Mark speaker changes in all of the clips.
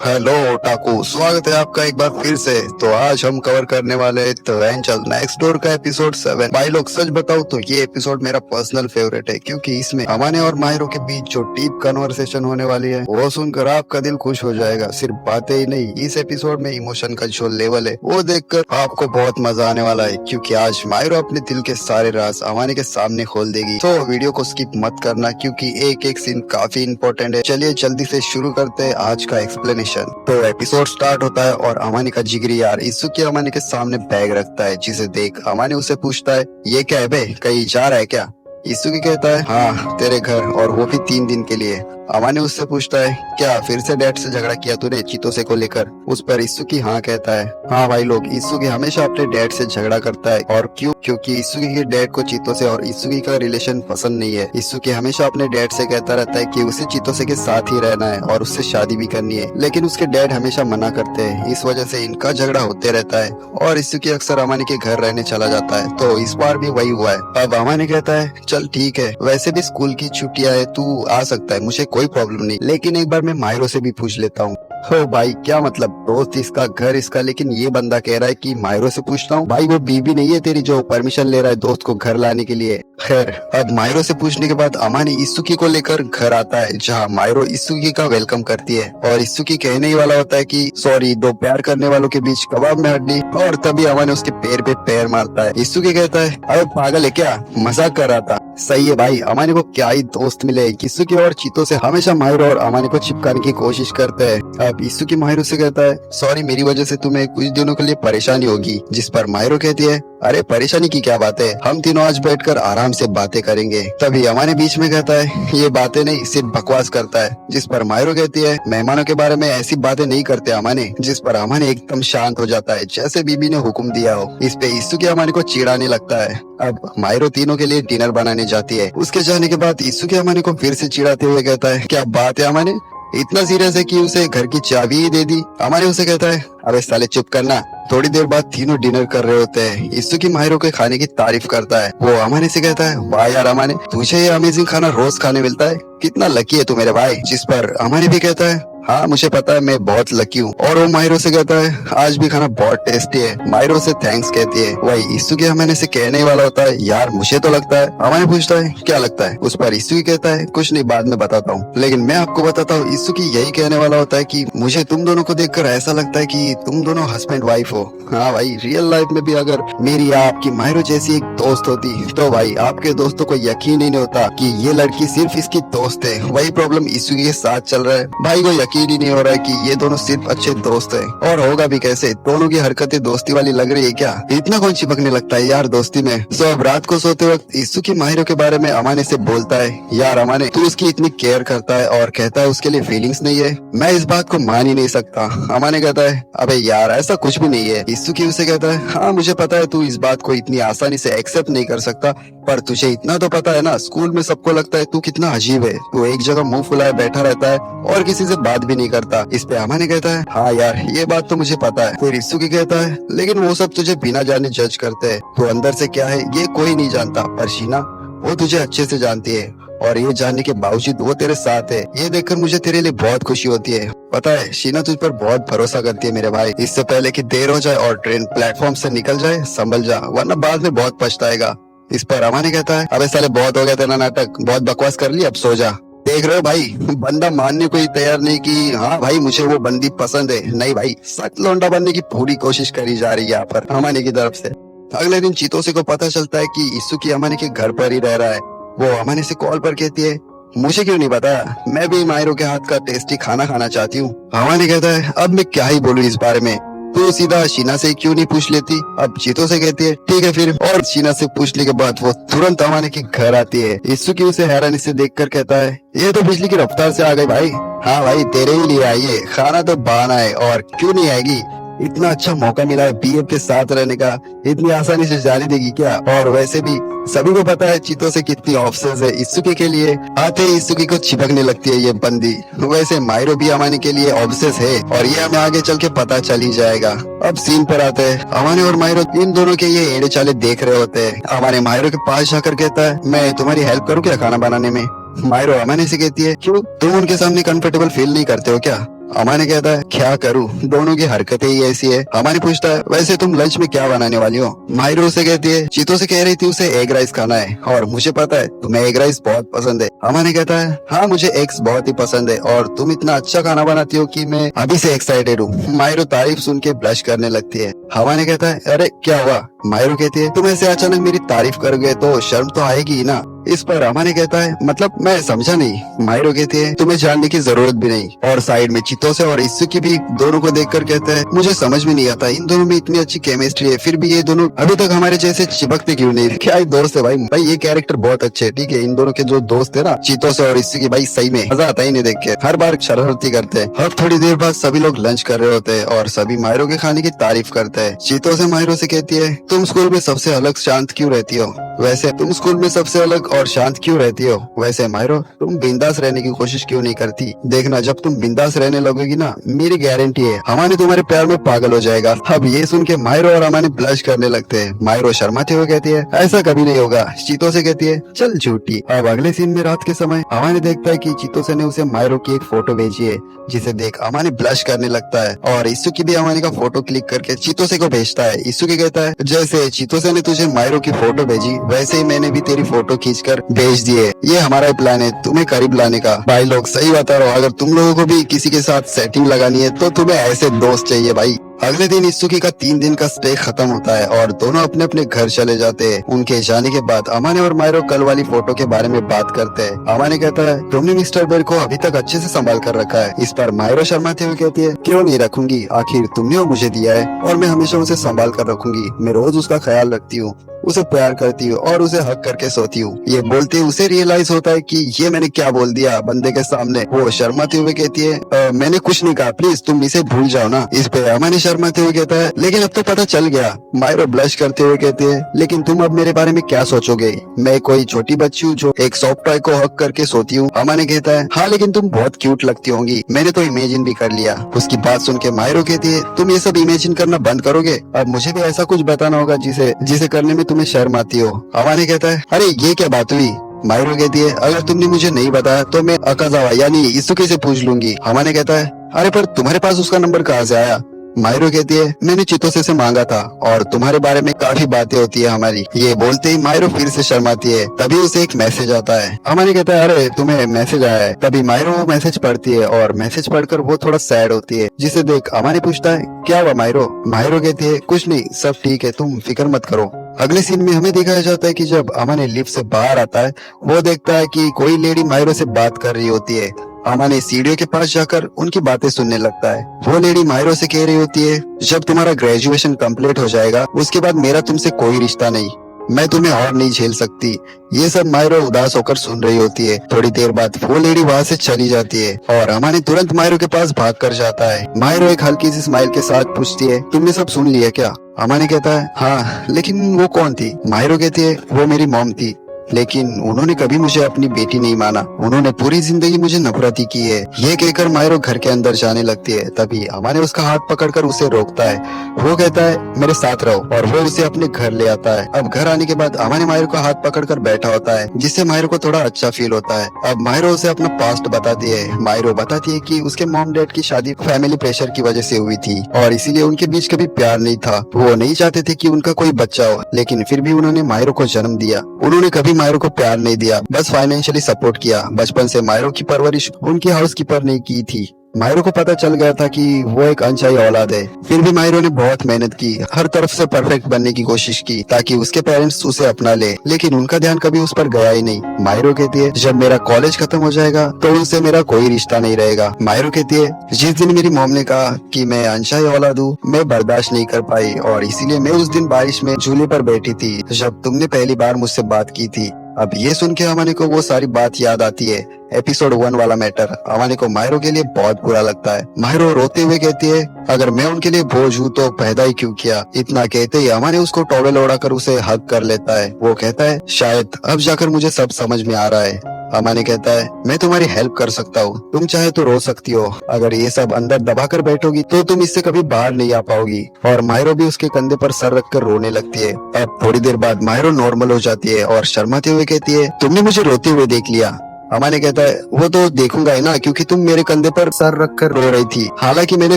Speaker 1: Hello otaku, स्वागत है आपका एक बार फिर से। तो आज हम कवर करने वाले हैं द एंजल नेक्स्ट डोर का एपिसोड 7। भाई लोग सच बताओ तो ये एपिसोड मेरा पर्सनल फेवरेट है, क्योंकि इसमें अमाने और माहिरो के बीच जो डीप कन्वर्सेशन होने वाली है वो सुनकर आपका दिल खुश हो जाएगा। सिर्फ बातें ही नहीं, इस एपिसोड में इमोशन का जो लेवल है वो देखकर आपको बहुत मजा आने वाला है, क्योंकि आज माहिरो अपने दिल के सारे राज अमाने के सामने खोल देगी। तो वीडियो को स्किप मत करना, क्योंकि एक एक सीन काफी इंपॉर्टेंट है। चलिए जल्दी से शुरू करते हैं आज का एक्सप्लेनेशन। तो एपिसोड स्टार्ट होता है और अमानी का जिगरी यार इत्सुकी अमानी के सामने बैग रखता है, जिसे देख अमानी उसे पूछता है, ये क्या है बे, कहीं जा रहा है क्या? इत्सुकी कहता है, हाँ तेरे घर, और वो भी 3 दिन के लिए। अमानी उससे पूछता है, क्या फिर से डैड से झगड़ा किया तूने चितोसे को लेकर? उस पर इत्सुकी हाँ कहता है। हाँ भाई लोग, इत्सुकी हमेशा अपने डैड से झगड़ा करता है। और क्यों? क्योंकि इत्सुकी के डैड को चितोसे और इत्सुकी का रिलेशन पसंद नहीं है। इत्सुकी हमेशा अपने डैड से कहता रहता है कि उसे चितोसे के साथ ही रहना है और उससे शादी भी करनी है, लेकिन उसके डैड हमेशा मना करते हैं। इस वजह से इनका झगड़ा होते रहता है और इत्सुकी अक्सर अमानी के घर रहने चला जाता है। तो इस बार भी वही हुआ है। अब अमानी कहता है, चल ठीक है, वैसे भी स्कूल की छुट्टियां है, तू आ सकता है, मुझे कोई प्रॉब्लम नहीं, लेकिन एक बार मैं माहिरो से भी पूछ लेता हूँ। हो भाई, क्या मतलब, दोस्त इसका घर इसका, लेकिन ये बंदा कह रहा है कि माहिरो से पूछता हूँ। भाई वो बीबी नहीं है तेरी जो परमिशन ले रहा है दोस्त को घर लाने के लिए। खैर, अब माहिरो से पूछने के बाद अमानी इत्सुकी को लेकर घर आता है, जहाँ माहिरो इत्सुकी का वेलकम करती है और इत्सुकी कहने ही वाला होता है कि सॉरी, दो प्यार करने वालों के बीच कबाब में हड्डी, और तभी अमानी उसके पैर पे पैर मारता है। इत्सुकी कहता है, अरे पागल है क्या, मजाक कर रहा था। सही है भाई, अमानी को क्या ही दोस्त मिले। इत्सुकी और चीतो से हमेशा माहिरो और अमानी को चिपकाने की कोशिश करते हैं। अब इत्सुकी माहिरो से कहता है, सॉरी मेरी वजह से तुम्हें कुछ दिनों के लिए परेशानी होगी। जिस पर माहिरो कहती है, अरे परेशानी की क्या बात है, हम तीनों आज बैठकर आराम से बातें करेंगे। तभी अमानी बीच में कहता है, ये बातें नहीं, सिर्फ बकवास करता है। जिस पर माहिरो कहती है, मेहमानों के बारे में ऐसी बातें नहीं करते अमानी। जिस पर अमानी एकदम शांत हो जाता है, जैसे बीबी ने हुक्म दिया हो। इस पे इत्सुकी अमानी को चिढ़ाने लगता है। अब माहिरो तीनों के लिए डिनर बनाने जाती है। उसके जाने के बाद इत्सुकी अमानी को फिर से चिढ़ाते हुए कहता है, क्या बात है अमानी, इतना सीरियस है कि उसे घर की चाबी ही दे दी? अमानी उसे कहता है, अबे साले चुप करना। थोड़ी देर बाद तीनों डिनर कर रहे होते हैं। इत्सुकी माहिरो के खाने की तारीफ करता है। वो अमानी से कहता है, वाह यार अमानी, तुझे ये अमेजिंग खाना रोज खाने मिलता है, कितना लकी है तू मेरे भाई। जिस पर अमानी भी कहता है, हाँ मुझे पता है, मैं बहुत लकी हूँ। और वो माहिरो से कहता है, आज भी खाना बहुत टेस्टी है। माहिरो से थैंक्स कहती है। वही इत्सुकी अमानी से कहने वाला होता है, यार मुझे तो लगता है। अमानी पूछता है, क्या लगता है? उस पर इत्सुकी कहता है, कुछ नहीं, बाद में बताता हूँ, लेकिन मैं आपको बताता हूँ। इत्सुकी यही कहने वाला होता है कि मुझे तुम दोनों को देखकर ऐसा लगता है कि तुम दोनों हस्बैंड वाइफ हो। हाँ भाई, रियल लाइफ में भी अगर मेरी या आपकी माहिरो जैसी एक दोस्त होती तो भाई आपके दोस्तों को यकीन ही नहीं होता कि ये लड़की सिर्फ इसकी दोस्त है। वही प्रॉब्लम इत्सुकी के साथ चल रहा है। भाई को यकीन ही नहीं हो रहा है कि ये दोनों सिर्फ अच्छे दोस्त हैं, और होगा भी कैसे, दोनों की हरकतें दोस्ती वाली लग रही है क्या? इतना कौन चिपकने लगता है यार दोस्ती में। सो अब रात को सोते वक्त इत्सुकी माहिरो के बारे में अमाने से बोलता है, यार अमाने, तू उसकी इतनी केयर करता है और कहता है उसके लिए फीलिंग्स नहीं है, मैं इस बात को मान ही नहीं सकता। अमाने कहता है, अबे यार ऐसा कुछ भी नहीं है। इत्सुकी उसे कहता है, हाँ मुझे पता है तू इस बात को इतनी आसानी से एक्सेप्ट नहीं कर सकता, पर तुझे इतना तो पता है ना, स्कूल में सबको लगता है तू कितना अजीब है। तू एक जगह मुंह फुलाए बैठा रहता है और किसी से बात भी नहीं करता। इस पे अमाने कहता है, हाँ यार ये बात तो मुझे पता है। फिर इत्सुकी कहता है, लेकिन वो सब तुझे बिना जाने जज करते हैं, तो अंदर से क्या है ये कोई नहीं जानता, पर शीना वो तुझे अच्छे से जानती है, और ये जानने के बावजूद वो तेरे साथ है। ये देखकर मुझे तेरे लिए बहुत खुशी होती है। पता है शीना तुझ पर बहुत भरोसा करती है मेरे भाई। इससे पहले कि देर हो जाए और ट्रेन प्लेटफॉर्म से निकल जाए, संभल जा, वरना बाद में बहुत पछताएगा। इस पर अमानी कहता है, अबे साले बहुत हो गया तेरा नाटक, बहुत बकवास कर ली, अब सो जा। देख रहे हो भाई, बंदा मानने को ही तैयार नहीं कि हाँ भाई मुझे वो बंदी पसंद है। नहीं भाई, सख्त लौंडा बनने की पूरी कोशिश करी जा रही है यहाँ पर अमानी की तरफ से। अगले दिन चितोसे को पता चलता है कि इत्सुकी अमानी के घर पर ही रह रहा है। वो अमानी से कॉल पर कहती है, मुझे क्यों नहीं पता, मैं भी माहिरो के हाथ का टेस्टी खाना खाना चाहती हूँ। अमानी कहता है, अब मैं क्या ही बोलूं इस बारे में, तो सीधा शीना से क्यों नहीं पूछ लेती? अब चीतो से कहती है, ठीक है फिर, और शीना से पूछने के बाद वो तुरंत अमानी के घर आती है। इत्सुकी उसे हैरानी से देखकर कहता है, ये तो बिजली की रफ्तार से आ गई भाई। हाँ भाई, तेरे ही लिए आई है, खाना तो बहाना है, और क्यों नहीं आएगी, इतना अच्छा मौका मिला है बीएफ के साथ रहने का, इतनी आसानी से जाने देगी क्या? और वैसे भी सभी को पता है चीतो से कितनी ऑप्शंस है इत्सुकी के लिए। आते ही इत्सुकी को चिपकने लगती है ये बंदी। वैसे माहिरो भी अमानी के लिए ऑब्सेस है, और ये हमें आगे चल के पता चल ही जाएगा। अब सीन पर आते हैं। अमानी और माहिरो इन दोनों के ये एड़े चाले देख रहे होते हैं। अमानी माहिरो के पास जाकर कहता है, मैं तुम्हारी हेल्प करूँ क्या खाना बनाने में? माहिरो अमानी से कहती है, क्यों, तुम उनके सामने कंफर्टेबल फील नहीं करते हो क्या? अमाने कहता है क्या करूं, दोनों की हरकतें ही ऐसी है। अमाने पूछता है वैसे तुम लंच में क्या बनाने वाली हो। माहिरो उसे कहती है चीतो से कह रही थी उसे एग राइस खाना है और मुझे पता है तुम्हें एग राइस बहुत पसंद है। अमाने कहता है हाँ मुझे एग्स बहुत ही पसंद है और तुम इतना अच्छा खाना बनाती हो कि मैं अभी से एक्साइटेड हूँ। माहिरो तारीफ सुन के ब्लश करने लगती है। अमाने कहता है अरे क्या हुआ। माहिरो कहती है तुम ऐसे अचानक मेरी तारीफ करोगे तो शर्म तो आएगी ही ना। इस पर अमाने कहता है मतलब मैं समझा नहीं। माहिरो कहती है तुम्हें जानने की जरूरत भी नहीं। और साइड में चितोसे और इत्सुकी भी दोनों को देखकर कहता है मुझे समझ में नहीं आता इन दोनों में इतनी अच्छी केमिस्ट्री है फिर भी ये दोनों अभी तक हमारे जैसे चिपकते क्यों नहीं। क्या ही दोस्त है भाई ये कैरेक्टर बहुत अच्छे है। ठीक है इन दोनों के जो दोस्त है ना चितोसे और इत्सुकी भाई सही में मजा आता ही नहीं देख के, हर बार शरारती करते हैं। अब थोड़ी देर बाद सभी लोग लंच कर रहे होते हैं और सभी माहिरो के खाने की तारीफ करते हैं। चितोसे माहिरो से कहती है तुम स्कूल में सबसे अलग शांत क्यों रहती हो। वैसे तुम स्कूल में सबसे अलग और शांत क्यों रहती हो। वैसे माहिरो तुम बिंदास रहने की कोशिश क्यों नहीं करती। देखना जब तुम बिंदास रहने लगोगी ना मेरी गारंटी है अमाने तुम्हारे प्यार में पागल हो जाएगा। अब ये सुन के माहिरो और अमाने ब्लश करने लगते हैं। माहिरो शर्माते हुए कहती है ऐसा कभी नहीं होगा। चितोसे कहती है चल झूठी। अब अगले सीन में रात के समय अमाने देखता है कि चितोसे ने उसे माहिरो की एक फोटो भेजी है जिसे देख अमाने ब्लश करने लगता है और इत्सुकी भी अमाने का फोटो क्लिक करके चितोसे को भेजता है। इत्सुकी कहता है जैसे चितोसे ने तुझे माहिरो की फोटो भेजी वैसे ही मैंने भी तेरी फोटो खींचकर भेज दी है। ये हमारा ही प्लान है तुम्हें करीब लाने का। भाई लोग सही बता रहा हूँ अगर तुम लोगों को भी किसी के साथ सेटिंग लगानी है तो तुम्हें ऐसे दोस्त चाहिए भाई। अगले दिन इत्सुकी का 3 दिन का स्टे खत्म होता है और दोनों अपने अपने घर चले जाते हैं। उनके जाने के बाद अमाने और माहिरो कल वाली फोटो के बारे में बात करते हैं। अमाने कहता है तुमने मिस्टर बेर को अभी तक अच्छे से संभाल कर रखा है। इस पर माहिरो शर्माते हुए कहती है क्यों नहीं रखूंगी, आखिर तुमने वो मुझे दिया है और मैं हमेशा उसे संभाल कर रखूंगी। मैं रोज उसका ख्याल रखती हूँ, उसे प्यार करती हूँ और उसे हक करके सोती हूँ। ये बोलते ही उसे रियलाइज होता है कि ये मैंने क्या बोल दिया बंदे के सामने। वो शर्माते हुए कहती है मैंने कुछ नहीं कहा, प्लीज तुम इसे भूल जाओ ना। इस पे अमाने शर्माते हुए कहता है लेकिन अब तो पता चल गया। माहिरो ब्लश करते हुए कहती है लेकिन तुम अब मेरे बारे में क्या सोचोगे, मैं कोई छोटी बच्ची हूँ जो एक सॉफ्ट टॉय को हक करके सोती हूँ। अमाने कहता है हाँ लेकिन तुम बहुत क्यूट लगती होंगी, मैंने तो इमेजिन भी कर लिया। उसकी बात सुन के माहिरो कहती है तुम ये सब इमेजिन करना बंद करोगे, अब मुझे भी ऐसा कुछ बताना होगा जिसे करने में तुम्हें शर्म आती हो। अमाने कहता है अरे ये क्या बात हुई। माहिरो कहती है अगर तुमने मुझे नहीं बताया तो मैं अकाजावा यानी इत्सुकी से पूछ लूंगी। अमाने कहता है अरे पर तुम्हारे पास उसका नंबर कहाँ से आया। माहिरो कहती है मैंने चितोसे से मांगा था और तुम्हारे बारे में काफी बातें होती है हमारी। ये बोलते ही माहिरो फिर से शर्माती है। तभी उसे एक मैसेज आता है। अमाने कहता है अरे तुम्हें मैसेज आया है। तभी माहिरो वो मैसेज पढ़ती है और मैसेज पढ़कर वो थोड़ा सैड होती है जिसे देख अमाने पूछता है क्या हुआ माहिरो। माहिरो कहती है कुछ नहीं सब ठीक है तुम फिक्र मत करो। अगले सीन में हमें दिखाया जाता है कि जब अमाने लिफ्ट से बाहर आता है वो देखता है कि कोई लेडी माहिरो से बात कर रही होती है। अमाने सीढ़ियों के पास जाकर उनकी बातें सुनने लगता है। वो लेडी माहिरो से कह रही होती है जब तुम्हारा ग्रेजुएशन कंप्लीट हो जाएगा उसके बाद मेरा तुमसे कोई रिश्ता नहीं, मैं तुम्हें और नहीं झेल सकती। ये सब माहिरो उदास होकर सुन रही होती है। थोड़ी देर बाद वो लेडी वहाँ से चली जाती है और अमाने तुरंत माहिरो के पास भाग कर जाता है। माहिरो एक हल्की सी स्माइल के साथ पूछती है तुमने सब सुन लिया क्या। अमाने कहता है हाँ लेकिन वो कौन थी। माहिरो कहती है वो मेरी मॉम थी लेकिन उन्होंने कभी मुझे अपनी बेटी नहीं माना, उन्होंने पूरी जिंदगी मुझे नफरत ही की है। ये कहकर माहिरो घर के अंदर जाने लगती है। तभी अमाने उसका हाथ पकड़कर उसे रोकता है। वो कहता है मेरे साथ रहो और वो उसे अपने घर ले आता है। अब घर आने के बाद अमाने माहिरो का हाथ पकड़कर बैठा होता है जिससे माहिरो को थोड़ा अच्छा फील होता है। अब माहिरो उसे अपना पास्ट बताती है। माहिरो बताती है कि उसके मॉम डैड की शादी फैमिली प्रेशर की वजह से हुई थी और इसीलिए उनके बीच कभी प्यार नहीं था। वो नहीं चाहते थे कि उनका कोई बच्चा हो लेकिन फिर भी उन्होंने माहिरो को जन्म दिया। उन्होंने कभी माहिरो को प्यार नहीं दिया, बस फाइनेंशियली सपोर्ट किया। बचपन से माहिरो की परवरिश उनकी हाउसकीपर ने की थी। माहिरो को पता चल गया था कि वो एक अनचाही औलाद है, फिर भी माहिरो ने बहुत मेहनत की, हर तरफ से परफेक्ट बनने की कोशिश की ताकि उसके पेरेंट्स उसे अपना ले, लेकिन उनका ध्यान कभी उस पर गया ही नहीं। माहिरो कहती है जब मेरा कॉलेज खत्म हो जाएगा तो उनसे मेरा कोई रिश्ता नहीं रहेगा। माहिरो कहती है जिस दिन मेरी मॉम ने कहा कि मैं अनचाही औलाद हूँ मैं बर्दाश्त नहीं कर पाई और इसीलिए मैं उस दिन बारिश में झूले पर बैठी थी जब तुमने पहली बार मुझसे बात की थी। अब ये सुन के अमाने को वो सारी बात याद आती है, एपिसोड 1 वाला मैटर। अमाने को माहिरो के लिए बहुत बुरा लगता है। माहिरो रोते हुए कहती है अगर मैं उनके लिए बोझ हूँ तो पैदा ही क्यों किया। इतना कहते ही अमाने उसको टॉवेल ओढ़ाकर उसे हग कर लेता है। वो कहता है शायद अब जाकर मुझे सब समझ में आ रहा है। अमाने कहता है मैं तुम्हारी हेल्प कर सकता हूँ, तुम चाहे तो रो सकती हो, अगर ये सब अंदर दबा कर बैठोगी तो तुम इससे कभी बाहर नहीं आ पाओगी। और माहिरो भी उसके कंधे पर सर रखकर रोने लगती है। अब थोड़ी देर बाद माहिरो नॉर्मल हो जाती है और शर्माते हुए कहती है तुमने मुझे रोते हुए देख लिया। अमाने कहता है वो तो देखूंगा ही ना, क्योंकि तुम मेरे कंधे पर सर रख कर रो रही थी। हालांकि मैंने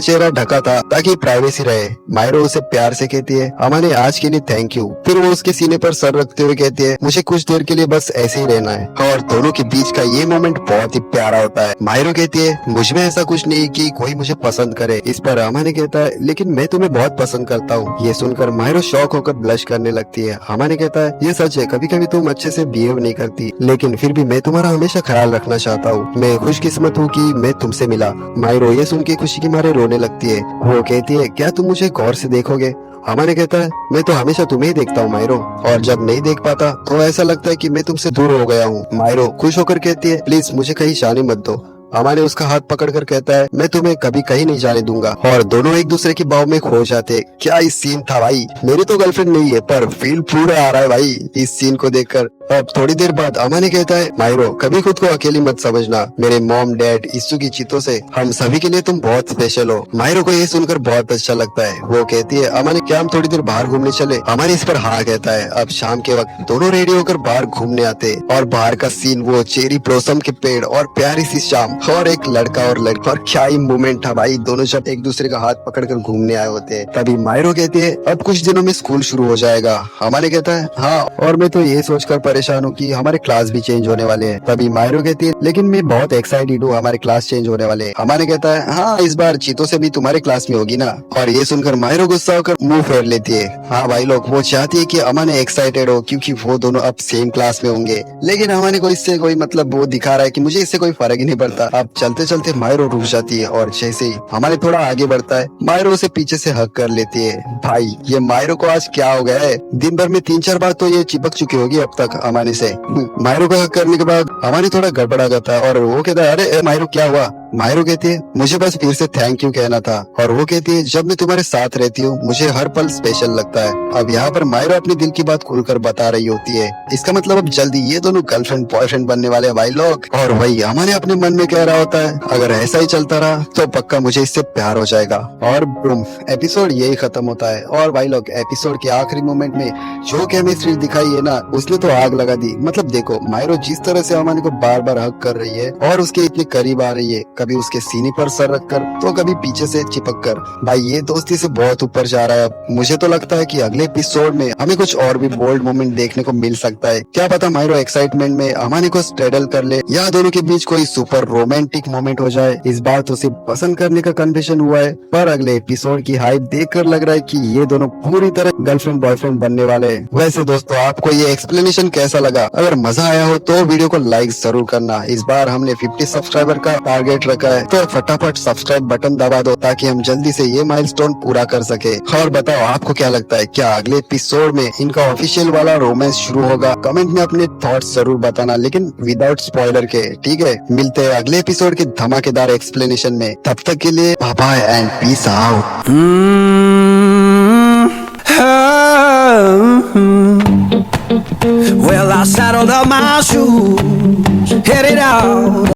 Speaker 1: चेहरा ढका था ताकि प्राइवेसी रहे। मायरो उसे प्यार से कहती है अमाने आज के लिए थैंक यू। फिर वो उसके सीने पर सर रखते हुए कहती है मुझे कुछ देर के लिए बस ऐसे ही रहना है। और दोनों के बीच का ये मोमेंट बहुत ही प्यारा होता है। मायरो कहती है मुझ में ऐसा कुछ नहीं कि कोई मुझे पसंद करे। इस पर अमाने कहता है लेकिन मैं तुम्हें बहुत पसंद करता हूँ। ये सुनकर मायरो शॉक होकर ब्लश करने लगती है। अमाने कहता है ये सच है, कभी कभी तुम अच्छे से बिहेव नहीं करती, लेकिन फिर भी मैं तुम्हारा हमेशा ख्याल रखना चाहता हूँ। मैं खुशकिस्मत हूँ कि मैं तुमसे मिला। मायरो ये सुन के खुशी के मारे रोने लगती है। वो कहती है क्या तुम मुझे गौर से देखोगे? अमाने कहता है मैं तो हमेशा तुम्हें ही देखता हूँ मायरो, और जब नहीं देख पाता तो ऐसा लगता है कि मैं तुमसे दूर हो गया हूँ। मायरो खुश होकर कहती है प्लीज मुझे कहीं जाने मत दो। अमाने उसका हाथ पकड़कर कहता है मैं तुम्हें कभी कहीं नहीं जाने दूंगा। और दोनों एक दूसरे की बाहों में खो जाते। क्या इस सीन था भाई। मेरी तो गर्लफ्रेंड नहीं है पर फील पूरा आ रहा है भाई इस सीन को देखकर। अब थोड़ी देर बाद अमाने कहता है मायरो कभी खुद को अकेली मत समझना। मेरे मॉम डैड इस्सू की चीतों से हम सभी के लिए तुम बहुत स्पेशल हो। मायरो को ये सुनकर बहुत अच्छा लगता है। वो कहती है अमाने क्या हम थोड़ी देर बाहर घूमने चले? अमाने इस पर हाँ कहता है। अब शाम के वक्त दोनों रेडी होकर बाहर घूमने आते और बाहर का सीन वो चेरी ब्लॉसम के पेड़ और प्यारी सी शाम और एक लड़का और लड़की। और क्या ही मोमेंट था भाई, दोनों जब एक दूसरे का हाथ पकड़कर घूमने आए होते हैं। तभी मायरो कहती है अब कुछ दिनों में स्कूल शुरू हो जाएगा। अमाने कहता है हाँ, और मैं तो ये सोचकर परेशान हूँ कि हमारे क्लास भी चेंज होने वाले हैं। तभी मायरो कहती है लेकिन मैं बहुत एक्साइटेड हूँ, हमारे क्लास चेंज होने वाले हैं। अमाने कहता है हाँ इस बार चीतों से भी तुम्हारे क्लास में होगी ना। और ये सुनकर मायरो गुस्सा होकर मुंह फेर लेती है। हाँ भाई लोग, वो चाहती है कि अमाने एक्साइटेड हो क्योंकि वो दोनों अब सेम क्लास में होंगे, लेकिन अमाने को इससे कोई मतलब वो दिखा रहा है कि मुझे इससे कोई फर्क ही नहीं पड़ता। अब चलते चलते मायरो रुक जाती है और जैसे ही हमारे थोड़ा आगे बढ़ता है मायरो उसे पीछे से हक कर लेती है। भाई ये मायरो को आज क्या हो गया है, दिन भर में 3-4 बार तो ये चिपक चुकी होगी अब तक अमाने से। मायरो को हक करने के बाद अमाने थोड़ा गड़बड़ा जाता है और वो कहता है अरे मायरो क्या हुआ? मायरो कहती है मुझे बस फिर से थैंक यू कहना था। और वो कहती है जब मैं तुम्हारे साथ रहती हूँ मुझे हर पल स्पेशल लगता है। अब यहाँ पर मायरो अपने दिल की बात खुलकर बता रही होती है। इसका मतलब अब जल्दी ये दोनों गर्लफ्रेंड बॉयफ्रेंड बनने वाले हैं भाई लोग। और वही अमाने अपने मन में कह रहा होता है अगर ऐसा ही चलता रहा तो पक्का मुझे इससे प्यार हो जाएगा। और एपिसोड यही खत्म होता है। और भाई लोग एपिसोड के आखिरी मोमेंट में जो केमिस्ट्री दिखाई है ना, उसने तो आग लगा दी। मतलब देखो मायरो जिस तरह से अमाने को बार बार हक कर रही है और उसके इतने करीब आ रही है, कभी उसके सीने पर सर रखकर तो कभी पीछे से चिपक कर। भाई ये दोस्ती से बहुत ऊपर जा रहा है। मुझे तो लगता है कि अगले एपिसोड में हमें कुछ और भी बोल्ड मोमेंट देखने को मिल सकता है। क्या पता मायरो एक्साइटमेंट में अमाने को स्ट्रेडल कर ले या दोनों के बीच कोई सुपर रोमांटिक मोमेंट हो जाए। इस बार तो सिर्फ पसंद करने का कन्फेशन हुआ है, पर अगले एपिसोड की हाइप देखकर लग रहा है कि ये दोनों पूरी तरह गर्लफ्रेंड बॉयफ्रेंड बनने वाले हैं। वैसे दोस्तों आपको ये एक्सप्लेनेशन कैसा लगा? अगर मजा आया हो तो वीडियो को लाइक जरूर करना। इस बार हमने 50 सब्सक्राइबर का टारगेट रखा है, तो फटाफट सब्सक्राइब बटन दबा दो ताकि हम जल्दी से ये माइलस्टोन पूरा कर सके। और बताओ आपको क्या लगता है, क्या अगले एपिसोड में इनका ऑफिशियल वाला रोमांस शुरू होगा? कमेंट में अपने थॉट्स जरूर बताना, लेकिन विदाउट स्पॉइलर के, ठीक है? मिलते हैं अगले एपिसोड के धमाकेदार एक्सप्लेनेशन में। तब तक के लिए bye bye and peace out.
Speaker 2: Well, I saddled up my shoes, headed out.